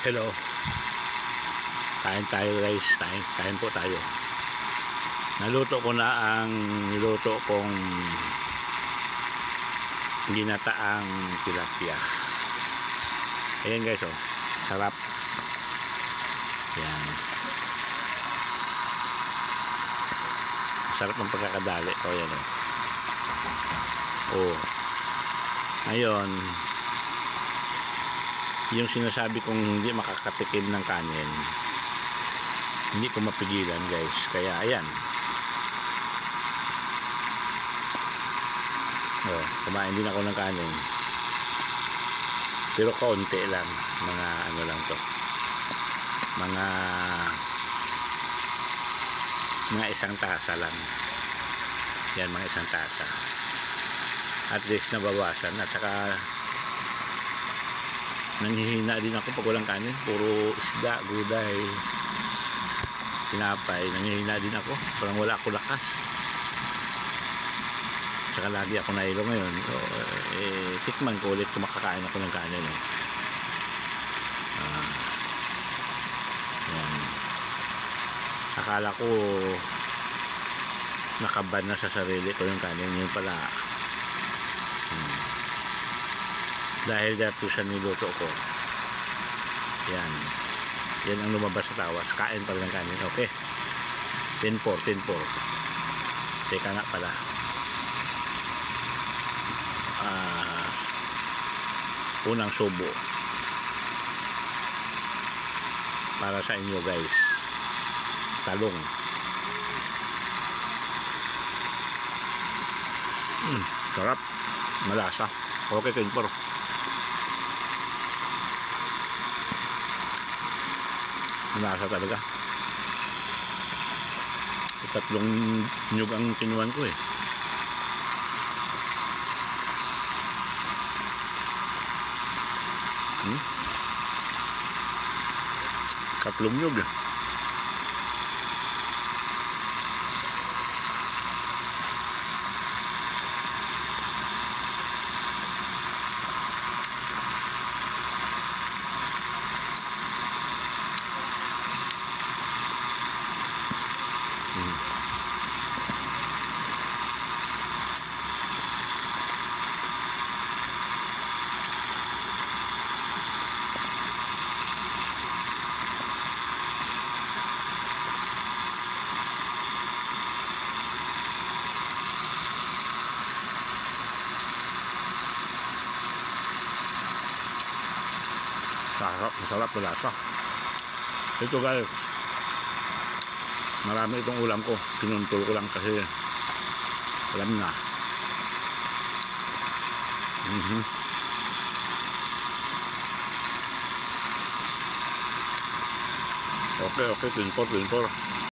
Hello. Kain tayo guys. Kain po tayo. Naluto ko na ang niluto kong ginataang tilapia. Ayan guys, oh. Sarap. Ayan. Sarap ng pagkakadali. O, ayan, oh. Oh. Ngayon, yung sinasabi kong hindi makakatikim ng kanin, hindi ko mapigilan guys. Kaya ayan, oh, kumain din ako ng kanin, pero kaunti lang, mga ano lang to, mga isang tasa lang yan, mga isang tasa, at least nabawasan. At saka nanghihina din ako pag walang kanin, puro isda, gulay, tinapay, nanghihina din ako, parang wala ako lakas. Tsaka lagi ako nailo ngayon, so, tikman ko ulit kung makakain ako ng kanin, eh. Yan. Akala ko nakaban na sa sarili ko yung kanin, yun pala dahil dito sa niluto ko, yan ang lumabas sa tawas. Kain pala ng kanin. Okay, 10-4 teka nga pala, unang subo para sa inyo guys, talong. Sarap, malasa. Okay, 10-4. Malasa talaga. Tatlong nyug ang kinuhan ko, eh. Tatlong nyug, eh. Masarap, malasa. Ito guys, marami itong ulam ko, pinuntol ko lang kasi alam na. Okay, 10-4.